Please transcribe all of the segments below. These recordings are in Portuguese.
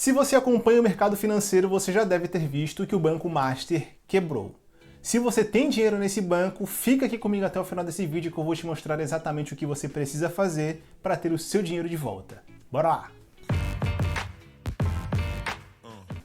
Se você acompanha o mercado financeiro, você já deve ter visto que o Banco Master quebrou. Se você tem dinheiro nesse banco, fica aqui comigo até o final desse vídeo que eu vou te mostrar exatamente o que você precisa fazer para ter o seu dinheiro de volta. Bora lá!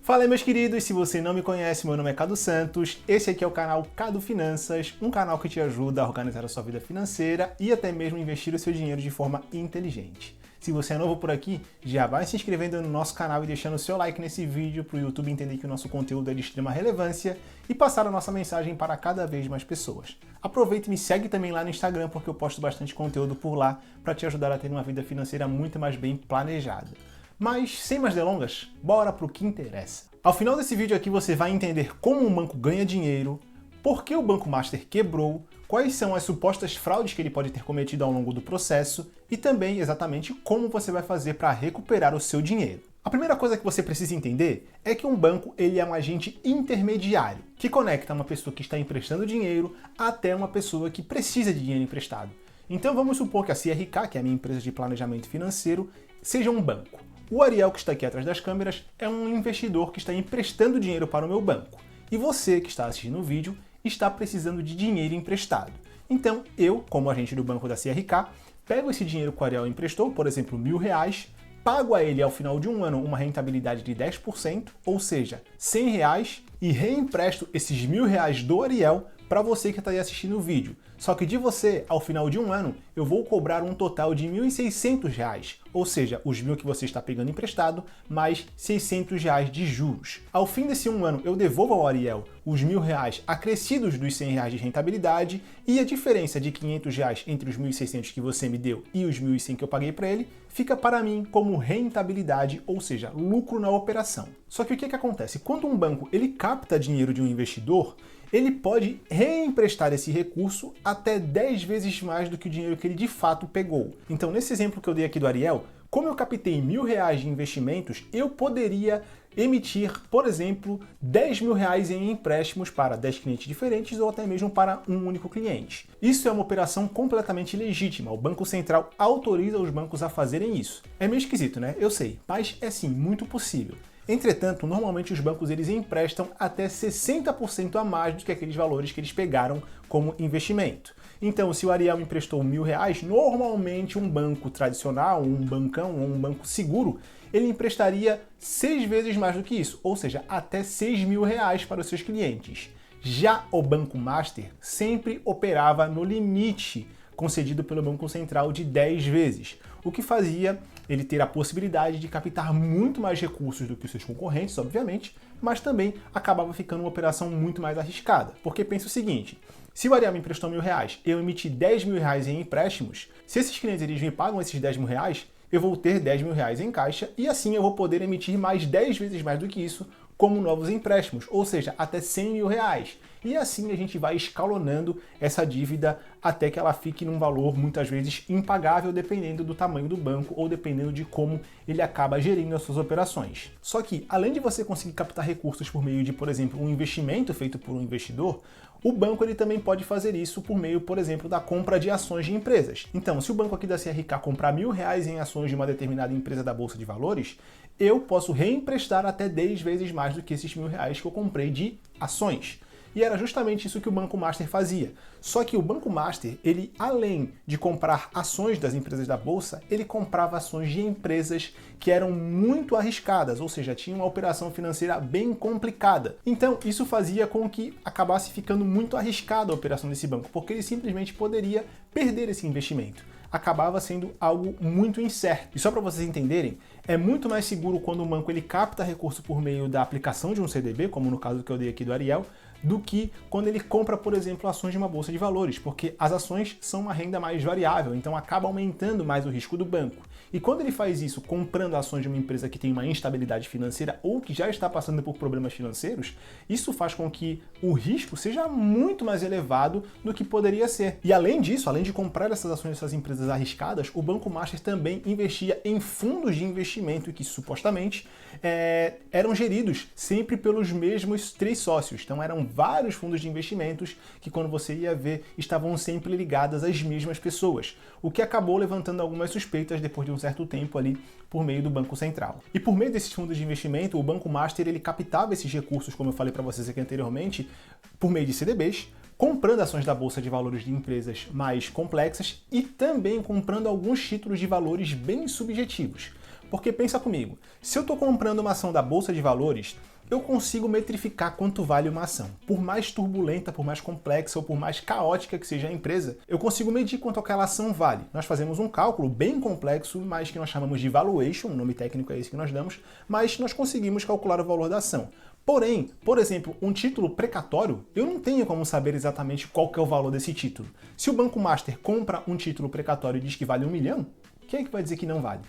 Fala aí, meus queridos, se você não me conhece, meu nome é Cadu Santos, esse aqui é o canal Cadu Finanças, um canal que te ajuda a organizar a sua vida financeira e até mesmo investir o seu dinheiro de forma inteligente. Se você é novo por aqui, já vai se inscrevendo no nosso canal e deixando o seu like nesse vídeo para o YouTube entender que o nosso conteúdo é de extrema relevância e passar a nossa mensagem para cada vez mais pessoas. Aproveita e me segue também lá no Instagram porque eu posto bastante conteúdo por lá para te ajudar a ter uma vida financeira muito mais bem planejada. Mas, sem mais delongas, bora pro que interessa. Ao final desse vídeo aqui você vai entender como um banco ganha dinheiro, por que o Banco Master quebrou, quais são as supostas fraudes que ele pode ter cometido ao longo do processo e também exatamente como você vai fazer para recuperar o seu dinheiro. A primeira coisa que você precisa entender é que um banco ele é um agente intermediário que conecta uma pessoa que está emprestando dinheiro até uma pessoa que precisa de dinheiro emprestado. Então vamos supor que a CRK, que é a minha empresa de planejamento financeiro, seja um banco. O Ariel, que está aqui atrás das câmeras, é um investidor que está emprestando dinheiro para o meu banco. E você, que está assistindo o vídeo, está precisando de dinheiro emprestado. Então, eu, como agente do banco da CRK, pego esse dinheiro que o Ariel emprestou, por exemplo, R$1.000, pago a ele ao final de um ano uma rentabilidade de 10%, ou seja, R$100, e reempresto esses R$1.000 do Ariel para você que está aí assistindo o vídeo. Só que de você, ao final de um ano, eu vou cobrar um total de R$1.600, ou seja, os 1.000 que você está pegando emprestado, mais R$600 de juros. Ao fim desse um ano, eu devolvo ao Ariel os R$1.000 acrescidos dos R$100 de rentabilidade e a diferença de R$500 entre os 1.600 que você me deu e os 1.100 que eu paguei para ele, fica para mim como rentabilidade, ou seja, lucro na operação. Só que o que acontece? Quando um banco ele capta dinheiro de um investidor, ele pode reemprestar esse recurso até 10 vezes mais do que o dinheiro que ele de fato pegou. Então, nesse exemplo que eu dei aqui do Ariel, como eu captei R$1.000 de investimentos, eu poderia emitir, por exemplo, R$10.000 em empréstimos para 10 clientes diferentes ou até mesmo para um único cliente. Isso é uma operação completamente legítima. O Banco Central autoriza os bancos a fazerem isso. É meio esquisito, né? Eu sei, mas é sim muito possível. Entretanto, normalmente os bancos eles emprestam até 60% a mais do que aqueles valores que eles pegaram como investimento. Então, se o Ariel emprestou R$1.000, normalmente um banco tradicional, um bancão ou um banco seguro, ele emprestaria 6 vezes mais do que isso, ou seja, até R$6.000 para os seus clientes. Já o Banco Master sempre operava no limite concedido pelo Banco Central de 10 vezes, o que fazia ele ter a possibilidade de captar muito mais recursos do que os seus concorrentes, obviamente, mas também acabava ficando uma operação muito mais arriscada. Porque pensa o seguinte, se o Ariel me emprestou R$1.000, eu emiti R$10.000 em empréstimos, se esses clientes eles me pagam esses R$10.000, eu vou ter R$10.000 em caixa e assim eu vou poder emitir mais 10 vezes mais do que isso como novos empréstimos, ou seja, até R$100.000. E assim a gente vai escalonando essa dívida até que ela fique num valor muitas vezes impagável, dependendo do tamanho do banco ou dependendo de como ele acaba gerindo as suas operações. Só que, além de você conseguir captar recursos por meio de, por exemplo, um investimento feito por um investidor, o banco ele também pode fazer isso por meio, por exemplo, da compra de ações de empresas. Então, se o banco aqui da CRK comprar R$1.000 em ações de uma determinada empresa da Bolsa de Valores, eu posso reemprestar até 10 vezes mais do que esses R$1.000 que eu comprei de ações. E era justamente isso que o Banco Master fazia. Só que o Banco Master, ele além de comprar ações das empresas da Bolsa, ele comprava ações de empresas que eram muito arriscadas, ou seja, tinha uma operação financeira bem complicada. Então, isso fazia com que acabasse ficando muito arriscada a operação desse banco, porque ele simplesmente poderia perder esse investimento. Acabava sendo algo muito incerto. E só para vocês entenderem, é muito mais seguro quando o banco ele capta recurso por meio da aplicação de um CDB, como no caso que eu dei aqui do Ariel, do que quando ele compra, por exemplo, ações de uma bolsa de valores, porque as ações são uma renda mais variável, então acaba aumentando mais o risco do banco. E quando ele faz isso comprando ações de uma empresa que tem uma instabilidade financeira ou que já está passando por problemas financeiros, isso faz com que o risco seja muito mais elevado do que poderia ser. E além disso, além de comprar essas ações dessas empresas arriscadas, o Banco Master também investia em fundos de investimento que supostamente eram geridos sempre pelos mesmos 3 sócios. Então eram vários fundos de investimentos que, quando você ia ver, estavam sempre ligadas às mesmas pessoas, o que acabou levantando algumas suspeitas depois de um certo tempo ali por meio do Banco Central. E por meio desses fundos de investimento, o Banco Master ele captava esses recursos, como eu falei para vocês aqui anteriormente, por meio de CDBs, comprando ações da Bolsa de Valores de empresas mais complexas e também comprando alguns títulos de valores bem subjetivos. Porque pensa comigo, se eu estou comprando uma ação da Bolsa de Valores, eu consigo metrificar quanto vale uma ação. Por mais turbulenta, por mais complexa ou por mais caótica que seja a empresa, eu consigo medir quanto aquela ação vale. Nós fazemos um cálculo bem complexo, mas que nós chamamos de valuation, o nome técnico é esse que nós damos, mas nós conseguimos calcular o valor da ação. Porém, por exemplo, um título precatório, eu não tenho como saber exatamente qual que é o valor desse título. Se o Banco Master compra um título precatório e diz que vale 1 milhão, quem é que vai dizer que não vale?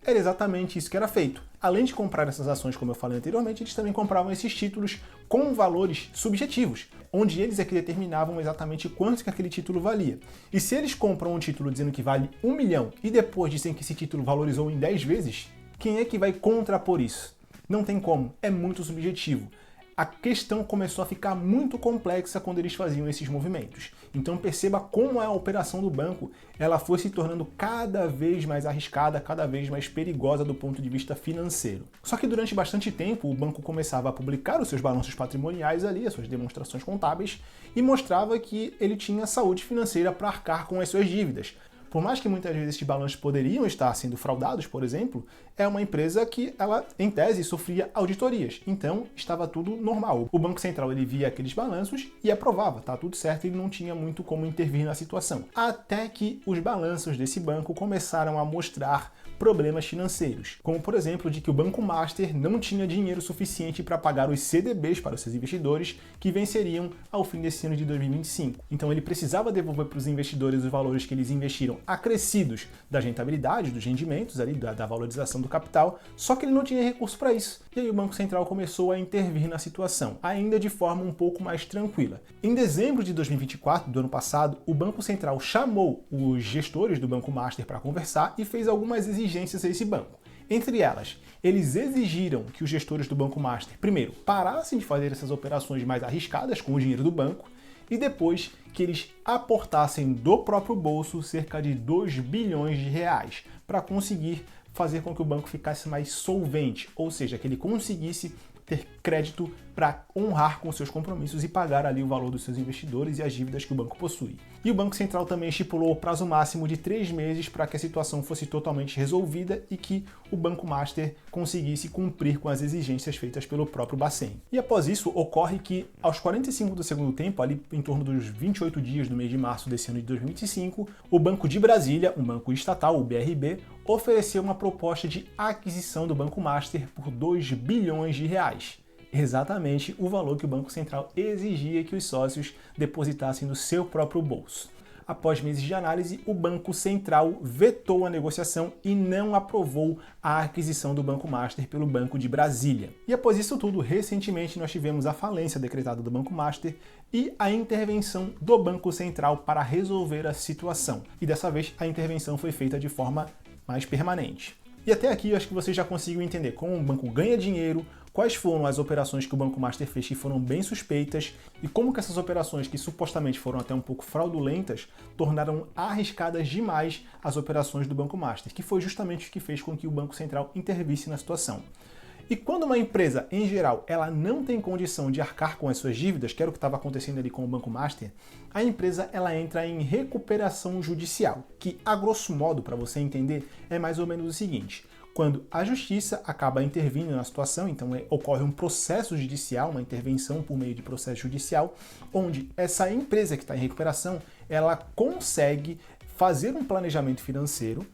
Era exatamente isso que era feito. Além de comprar essas ações, como eu falei anteriormente, eles também compravam esses títulos com valores subjetivos, onde eles é que determinavam exatamente quanto que aquele título valia. E se eles compram um título dizendo que vale 1 milhão e depois dizem que esse título valorizou em 10 vezes, quem é que vai contrapor isso? Não tem como, é muito subjetivo. A questão começou a ficar muito complexa quando eles faziam esses movimentos. Então perceba como a operação do banco ela foi se tornando cada vez mais arriscada, cada vez mais perigosa do ponto de vista financeiro. Só que durante bastante tempo o banco começava a publicar os seus balanços patrimoniais ali, as suas demonstrações contábeis, e mostrava que ele tinha saúde financeira para arcar com as suas dívidas. Por mais que muitas vezes esses balanços poderiam estar sendo fraudados, por exemplo, é uma empresa que ela, em tese, sofria auditorias. Então, estava tudo normal. O Banco Central ele via aqueles balanços e aprovava, tá tudo certo, ele não tinha muito como intervir na situação. Até que os balanços desse banco começaram a mostrar problemas financeiros, como por exemplo de que o Banco Master não tinha dinheiro suficiente para pagar os CDBs para os seus investidores que venceriam ao fim desse ano de 2025. Então ele precisava devolver para os investidores os valores que eles investiram acrescidos das rentabilidades, dos rendimentos ali, da valorização do capital, só que ele não tinha recurso para isso. E aí o Banco Central começou a intervir na situação, ainda de forma um pouco mais tranquila. Em dezembro de 2024, do ano passado, o Banco Central chamou os gestores do Banco Master para conversar e fez algumas exigências a esse banco. Entre elas, eles exigiram que os gestores do Banco Master, primeiro, parassem de fazer essas operações mais arriscadas com o dinheiro do banco e depois que eles aportassem do próprio bolso cerca de 2 bilhões de reais para conseguir fazer com que o banco ficasse mais solvente, ou seja, que ele conseguisse ter crédito para honrar com seus compromissos e pagar ali o valor dos seus investidores e as dívidas que o banco possui. E o Banco Central também estipulou o prazo máximo de 3 meses para que a situação fosse totalmente resolvida e que o Banco Master conseguisse cumprir com as exigências feitas pelo próprio Bacen. E após isso, ocorre que aos 45 do segundo tempo, ali em torno dos 28 dias do mês de março desse ano de 2025, o Banco de Brasília, um banco estatal, o BRB, ofereceu uma proposta de aquisição do Banco Master por 2 bilhões de reais. Exatamente o valor que o Banco Central exigia que os sócios depositassem no seu próprio bolso. Após meses de análise, o Banco Central vetou a negociação e não aprovou a aquisição do Banco Master pelo Banco de Brasília. E após isso tudo, recentemente nós tivemos a falência decretada do Banco Master e a intervenção do Banco Central para resolver a situação. E dessa vez a intervenção foi feita de forma mais permanente. E até aqui eu acho que vocês já conseguiram entender como o banco ganha dinheiro, quais foram as operações que o Banco Master fez que foram bem suspeitas e como que essas operações que supostamente foram até um pouco fraudulentas tornaram arriscadas demais as operações do Banco Master, que foi justamente o que fez com que o Banco Central intervisse na situação. E quando uma empresa, em geral, ela não tem condição de arcar com as suas dívidas, que era o que estava acontecendo ali com o Banco Master, a empresa ela entra em recuperação judicial, que, a grosso modo, para você entender, é mais ou menos o seguinte: quando a justiça acaba intervindo na situação, então ocorre um processo judicial, uma intervenção por meio de processo judicial, onde essa empresa que está em recuperação, ela consegue fazer um planejamento financeiro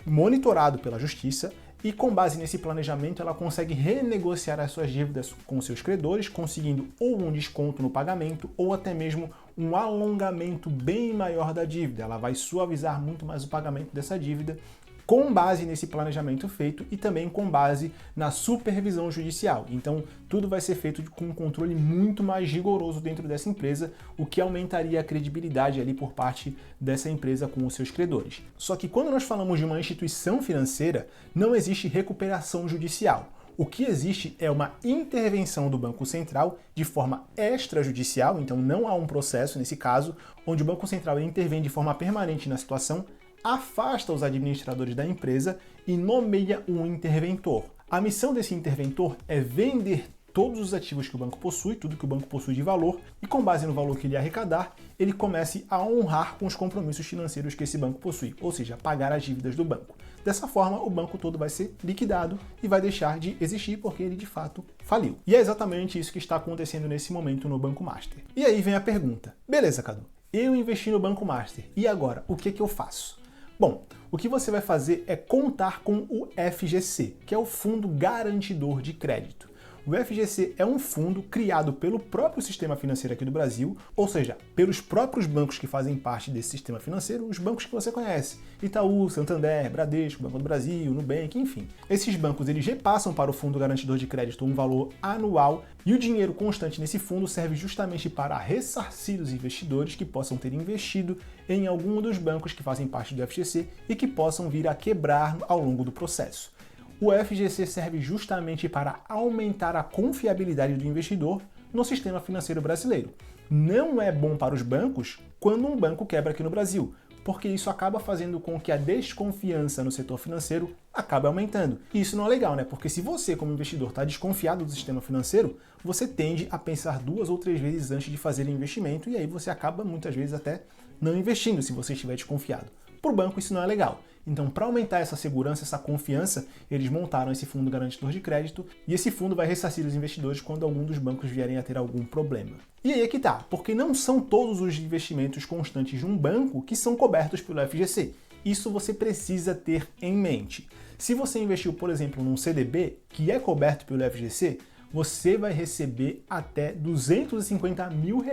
monitorado pela justiça e com base nesse planejamento ela consegue renegociar as suas dívidas com seus credores, conseguindo ou um desconto no pagamento ou até mesmo um alongamento bem maior da dívida. Ela vai suavizar muito mais o pagamento dessa dívida com base nesse planejamento feito e também com base na supervisão judicial. Então, tudo vai ser feito com um controle muito mais rigoroso dentro dessa empresa, o que aumentaria a credibilidade ali por parte dessa empresa com os seus credores. Só que quando nós falamos de uma instituição financeira, não existe recuperação judicial. O que existe é uma intervenção do Banco Central de forma extrajudicial, então não há um processo nesse caso, onde o Banco Central intervém de forma permanente na situação, afasta os administradores da empresa e nomeia um interventor. A missão desse interventor é vender todos os ativos que o banco possui, tudo que o banco possui de valor, e com base no valor que ele arrecadar, ele comece a honrar com os compromissos financeiros que esse banco possui, ou seja, pagar as dívidas do banco. Dessa forma, o banco todo vai ser liquidado e vai deixar de existir porque ele de fato faliu. E é exatamente isso que está acontecendo nesse momento no Banco Master. E aí vem a pergunta: beleza, Cadu, eu investi no Banco Master, e agora, o que eu faço? Bom, o que você vai fazer é contar com o FGC, que é o Fundo Garantidor de Crédito. O FGC é um fundo criado pelo próprio sistema financeiro aqui do Brasil, ou seja, pelos próprios bancos que fazem parte desse sistema financeiro, os bancos que você conhece: Itaú, Santander, Bradesco, Banco do Brasil, Nubank, enfim. Esses bancos eles repassam para o Fundo Garantidor de Crédito um valor anual e o dinheiro constante nesse fundo serve justamente para ressarcir os investidores que possam ter investido em algum dos bancos que fazem parte do FGC e que possam vir a quebrar ao longo do processo. O FGC serve justamente para aumentar a confiabilidade do investidor no sistema financeiro brasileiro. Não é bom para os bancos quando um banco quebra aqui no Brasil, porque isso acaba fazendo com que a desconfiança no setor financeiro acabe aumentando. E isso não é legal, né? Porque se você, como investidor, está desconfiado do sistema financeiro, você tende a pensar 2 ou 3 vezes antes de fazer investimento e aí você acaba muitas vezes até não investindo se você estiver desconfiado. Para o banco isso não é legal. Então, para aumentar essa segurança, essa confiança, eles montaram esse fundo garantidor de crédito e esse fundo vai ressarcir os investidores quando algum dos bancos vierem a ter algum problema. E aí é que tá, porque não são todos os investimentos constantes de um banco que são cobertos pelo FGC. Isso você precisa ter em mente. Se você investiu, por exemplo, num CDB, que é coberto pelo FGC, você vai receber até R$250 mil,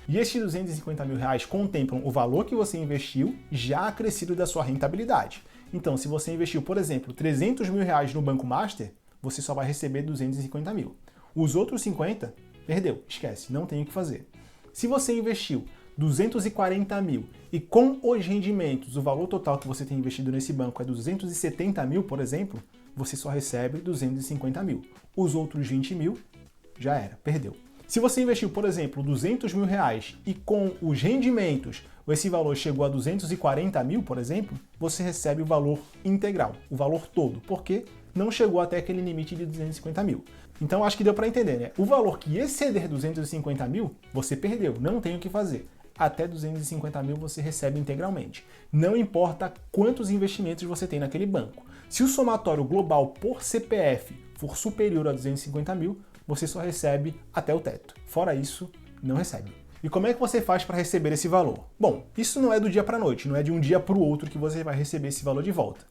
e esses R$250 mil contemplam o valor que você investiu já acrescido da sua rentabilidade. Então, se você investiu, por exemplo, R$300 mil no Banco Master, você só vai receber 250 mil. Os outros 50, perdeu, esquece, não tem o que fazer. Se você investiu 240 mil e com os rendimentos, o valor total que você tem investido nesse banco é 270 mil, por exemplo, você só recebe 250 mil. Os outros 20 mil, já era, perdeu. Se você investiu, por exemplo, R$200 mil e com os rendimentos esse valor chegou a 240 mil, por exemplo, você recebe o valor integral, o valor todo, porque não chegou até aquele limite de 250 mil. Então acho que deu para entender, né? O valor que exceder 250 mil, você perdeu, não tem o que fazer. Até 250 mil você recebe integralmente. Não importa quantos investimentos você tem naquele banco. Se o somatório global por CPF for superior a 250 mil, você só recebe até o teto. Fora isso, não recebe. E como é que você faz para receber esse valor? Bom, isso não é do dia para a noite, não é de um dia para o outro que você vai receber esse valor de volta.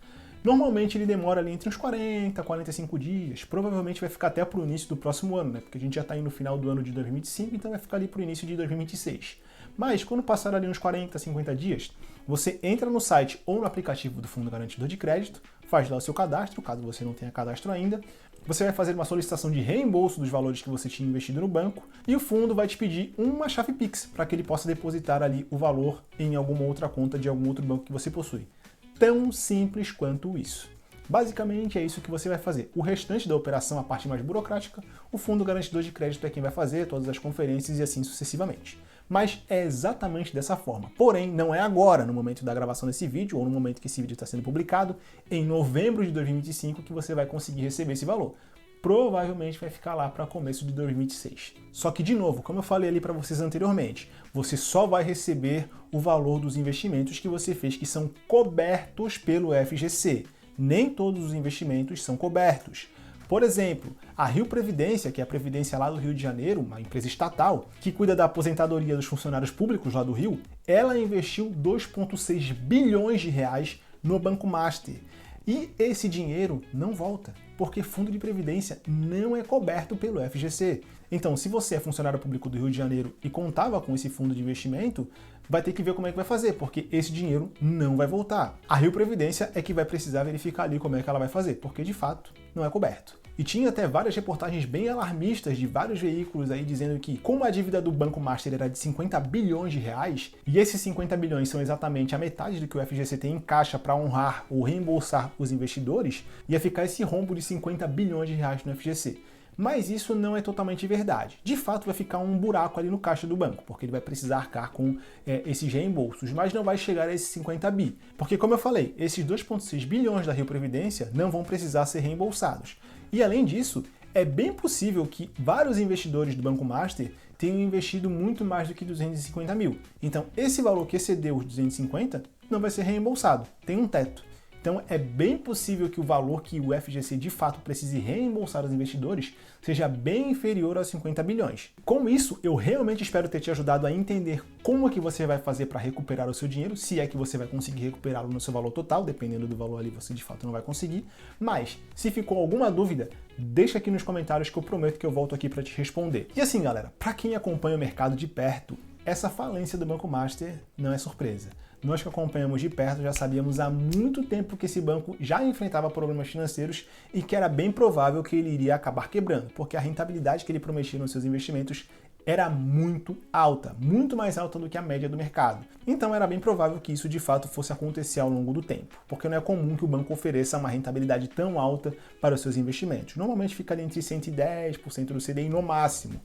Normalmente ele demora ali entre uns 40 a 45 dias, provavelmente vai ficar até para o início do próximo ano, né? Porque a gente já está indo no final do ano de 2025, então vai ficar ali para o início de 2026. Mas quando passar ali uns 40, 50 dias, você entra no site ou no aplicativo do Fundo Garantidor de Crédito, faz lá o seu cadastro, caso você não tenha cadastro ainda, você vai fazer uma solicitação de reembolso dos valores que você tinha investido no banco e o fundo vai te pedir uma chave Pix para que ele possa depositar ali o valor em alguma outra conta de algum outro banco que você possui. Tão simples quanto isso. Basicamente é isso que você vai fazer. O restante da operação, a parte mais burocrática, o Fundo Garantidor de Crédito é quem vai fazer, todas as conferências e assim sucessivamente. Mas é exatamente dessa forma. Porém, não é agora, no momento da gravação desse vídeo, ou no momento que esse vídeo está sendo publicado, em novembro de 2025, que você vai conseguir receber esse valor. Provavelmente vai ficar lá para começo de 2026. Só que, de novo, como eu falei ali para vocês anteriormente, você só vai receber o valor dos investimentos que você fez que são cobertos pelo FGC. Nem todos os investimentos são cobertos. Por exemplo, a Rio Previdência, que é a Previdência lá do Rio de Janeiro, uma empresa estatal, que cuida da aposentadoria dos funcionários públicos lá do Rio, ela investiu 2,6 bilhões de reais no Banco Master. E esse dinheiro não volta, porque fundo de previdência não é coberto pelo FGC. Então, se você é funcionário público do Rio de Janeiro e contava com esse fundo de investimento, vai ter que ver como é que vai fazer, porque esse dinheiro não vai voltar. A Rio Previdência é que vai precisar verificar ali como é que ela vai fazer, porque de fato não é coberto. E tinha até várias reportagens bem alarmistas de vários veículos aí dizendo que, como a dívida do Banco Master era de 50 bilhões de reais, e esses 50 bilhões são exatamente a metade do que o FGC tem em caixa para honrar ou reembolsar os investidores, ia ficar esse rombo de 50 bilhões de reais no FGC. Mas isso não é totalmente verdade. De fato, vai ficar um buraco ali no caixa do banco, porque ele vai precisar arcar com esses reembolsos, mas não vai chegar a esses 50 bi. Porque, como eu falei, esses 2,6 bilhões da Rio Previdência não vão precisar ser reembolsados. E, além disso, é bem possível que vários investidores do Banco Master tenham investido muito mais do que 250 mil. Então, esse valor que excedeu os 250 não vai ser reembolsado, tem um teto. Então, é bem possível que o valor que o FGC de fato precise reembolsar aos investidores seja bem inferior aos 50 bilhões. Com isso, eu realmente espero ter te ajudado a entender como é que você vai fazer para recuperar o seu dinheiro, se é que você vai conseguir recuperá-lo no seu valor total, dependendo do valor ali você de fato não vai conseguir. Mas, se ficou alguma dúvida, deixa aqui nos comentários que eu prometo que eu volto aqui para te responder. E assim, galera, para quem acompanha o mercado de perto, essa falência do Banco Master não é surpresa. Nós que acompanhamos de perto já sabíamos há muito tempo que esse banco já enfrentava problemas financeiros e que era bem provável que ele iria acabar quebrando, porque a rentabilidade que ele prometia nos seus investimentos era muito alta, muito mais alta do que a média do mercado. Então era bem provável que isso de fato fosse acontecer ao longo do tempo, porque não é comum que o banco ofereça uma rentabilidade tão alta para os seus investimentos. Normalmente fica ali entre 110% do CDI no máximo.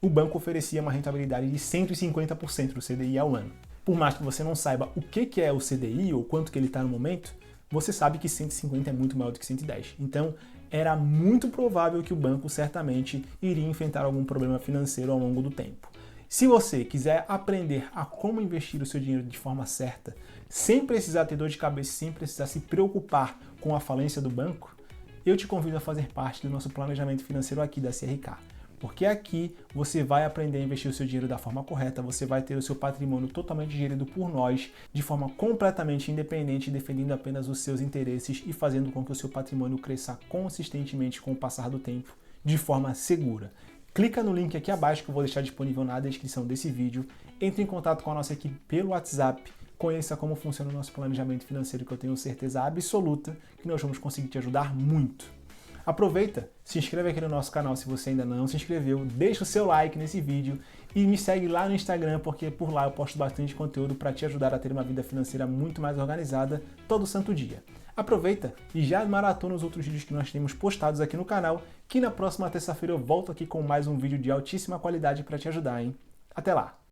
O banco oferecia uma rentabilidade de 150% do CDI ao ano. Por mais que você não saiba o que é o CDI ou quanto que ele está no momento, você sabe que 150 é muito maior do que 110. Então, era muito provável que o banco certamente iria enfrentar algum problema financeiro ao longo do tempo. Se você quiser aprender a como investir o seu dinheiro de forma certa, sem precisar ter dor de cabeça, sem precisar se preocupar com a falência do banco, eu te convido a fazer parte do nosso planejamento financeiro aqui da CRK. Porque aqui você vai aprender a investir o seu dinheiro da forma correta, você vai ter o seu patrimônio totalmente gerido por nós, de forma completamente independente, defendendo apenas os seus interesses e fazendo com que o seu patrimônio cresça consistentemente com o passar do tempo, de forma segura. Clica no link aqui abaixo que eu vou deixar disponível na descrição desse vídeo, entre em contato com a nossa equipe pelo WhatsApp, conheça como funciona o nosso planejamento financeiro, que eu tenho certeza absoluta que nós vamos conseguir te ajudar muito. Aproveita, se inscreve aqui no nosso canal se você ainda não se inscreveu, deixa o seu like nesse vídeo e me segue lá no Instagram, porque por lá eu posto bastante conteúdo para te ajudar a ter uma vida financeira muito mais organizada todo santo dia. Aproveita e já maratona os outros vídeos que nós temos postados aqui no canal, que na próxima terça-feira eu volto aqui com mais um vídeo de altíssima qualidade para te ajudar, hein? Até lá!